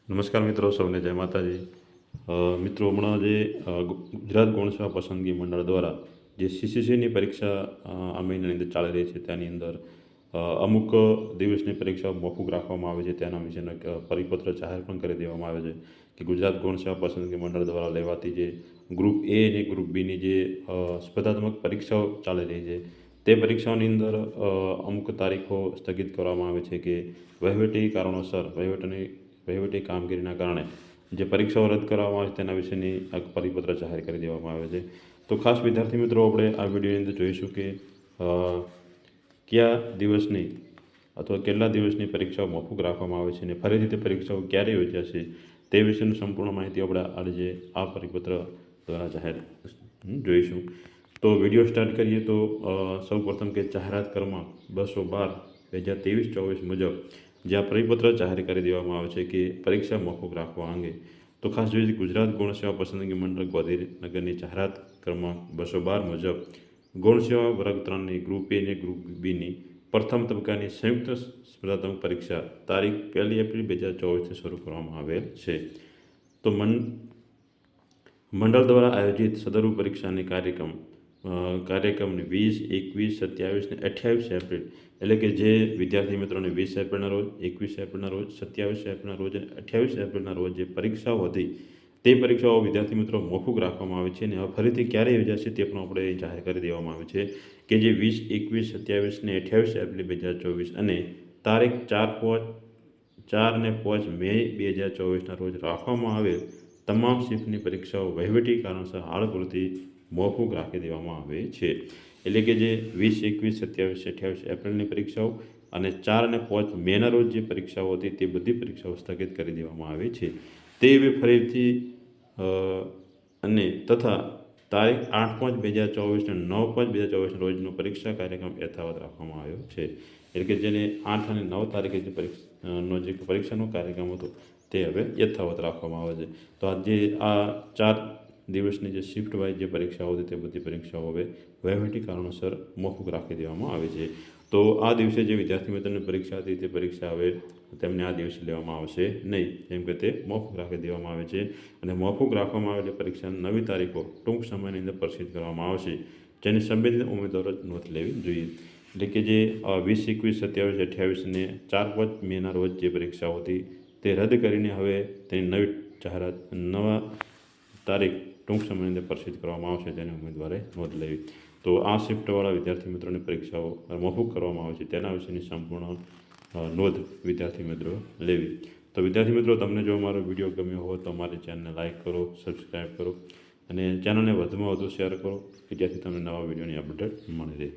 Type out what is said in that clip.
નમસ્કાર મિત્રો, સૌને જય માતાજી. મિત્રો, હમણાં જે ગુજરાત ગૌણ સેવા પસંદગી મંડળ દ્વારા જે સીસીસીની પરીક્ષા આ મહિનાની અંદર ચાલી રહી છે, તેની અંદર અમુક દિવસની પરીક્ષાઓ મોકૂફ રાખવામાં આવે છે. તેના વિશેનો એક પરિપત્ર જાહેર પણ કરી દેવામાં આવે છે કે ગુજરાત ગૌણ સેવા પસંદગી મંડળ દ્વારા લેવાતી જે ગ્રુપ એ અને ગ્રુપ બીની જે સ્પર્ધાત્મક પરીક્ષાઓ ચાલી રહી છે, તે પરીક્ષાઓની અંદર અમુક તારીખો સ્થગિત કરવામાં આવે છે કે વહીવટી કારણોસર વહીવટી કામગીરીના કારણે જે પરીક્ષાઓ રદ કરવામાં આવે છે તેના વિશેની એક પરિપત્ર જાહેર કરી દેવામાં આવે છે. તો ખાસ વિદ્યાર્થી મિત્રો, આપણે આ વિડીયોની અંદર જોઈશું કે કયા દિવસની અથવા કેટલા દિવસની પરીક્ષાઓ મોકૂફ રાખવામાં આવે છે અને ફરીથી તે પરીક્ષાઓ ક્યારે યોજાશે તે વિશેની સંપૂર્ણ માહિતી આપણે આજે આ પરિપત્ર દ્વારા જાહેર જોઈશું. તો વિડીયો સ્ટાર્ટ કરીએ તો સૌ પ્રથમ કે જાહેરાત ક્રમાંક 212/2023-24 મુજબ જ્યાં પરિપત્ર જાહેર કરી દેવામાં આવે છે કે પરીક્ષા મોકૂફ રાખવા અંગે. તો ખાસ જોઈએ ગુજરાત ગૌણ સેવા પસંદગી મંડળ ગાંધીનગરની જાહેરાત ક્રમાંક 212 મુજબ ગૌણ સેવા વર્ગ 3ની ગ્રુપ એ અને ગ્રુપ બીની પ્રથમ તબક્કાની સંયુક્ત સ્પર્ધાત્મક પરીક્ષા તારીખ 1 એપ્રિલ 2024થી શરૂ કરવામાં આવેલ છે. તો મંડળ દ્વારા આયોજિત સદરુ પરીક્ષાની કાર્યક્રમની 20, 21, 27 અને 28 એપ્રિલ એટલે કે જે વિદ્યાર્થી મિત્રોને 20 એપ્રિલના રોજ, 21 એપ્રિલના રોજ, 27 એપ્રિલના રોજ અને 28 એપ્રિલના રોજ જે પરીક્ષાઓ હતી તે પરીક્ષાઓ વિદ્યાર્થી મિત્રો મોકૂફ રાખવામાં આવે છે. અને હવે ફરીથી ક્યારે યોજાશે તે પણ આપણે જાહેર કરી દેવામાં આવે છે કે જે 20, 21, 27 અને 28 એપ્રિલ 2024 અને તારીખ 4 અને 5 મે 2024ના રોજ રાખવામાં આવેલ તમામ શિફ્ટની પરીક્ષાઓ વહીવટી કારણસર હાલ પૂરતી મોકૂફ રાખી દેવામાં આવે છે. એટલે કે જે 20, 21, 27, 28 એપ્રિલની પરીક્ષાઓ અને 4 અને 5 મેના રોજ જે પરીક્ષાઓ હતી તે બધી પરીક્ષાઓ સ્થગિત કરી દેવામાં આવી છે. તે ફરીથી અને તથા તારીખ 8/5/2024 અને 9/5/2024 રોજનો પરીક્ષા કાર્યક્રમ યથાવત રાખવામાં આવ્યો છે. એટલે કે જેને 8 અને 9 તારીખે જે પરીક્ષાનો કાર્યક્રમ હતો તે હવે યથાવત રાખવામાં આવે છે. તો આજે આ 4 દિવસની જે શિફ્ટ વાઇઝ જે પરીક્ષાઓ હતી તે બધી પરીક્ષાઓ હવે વહીવટી કારણોસર મોકૂફ રાખી દેવામાં આવે છે. તો આ દિવસે જે વિદ્યાર્થી મિત્રોની પરીક્ષા હતી તે પરીક્ષા હવે તેમને આ દિવસે લેવામાં આવશે નહીં, કેમ કે તે મોકૂફ રાખી દેવામાં આવે છે. અને મોકૂફ રાખવામાં આવેલી પરીક્ષાની નવી તારીખો ટૂંક સમયની અંદર પ્રસિદ્ધ કરવામાં આવશે, જેની સંબંધિત ઉમેદવારો નોંધ લેવી જોઈએ. એટલે કે જે 20, 21, 27, 28 અને 4-5 મેના રોજ જે પરીક્ષાઓ હતી તે રદ કરીને હવે તેની નવા તારીખ ટૂંક સમયની અંદર પ્રસિદ્ધ કરવામાં આવશે, તેની ઉમેદવારે નોંધ લેવી. તો આ શિફ્ટવાળા વિદ્યાર્થી મિત્રોની પરીક્ષાઓ મોકૂફ કરવામાં આવે છે તેના વિશેની સંપૂર્ણ નોંધ વિદ્યાર્થી મિત્રો લેવી. તો વિદ્યાર્થી મિત્રો, તમને જો અમારો વિડીયો ગમ્યો હોય તો અમારી ચેનલને લાઇક કરો, સબસ્ક્રાઈબ કરો અને ચેનલને વધુમાં વધુ શેર કરો કે જેથી તમને નવા વિડીયોની અપડેટ મળી રહે.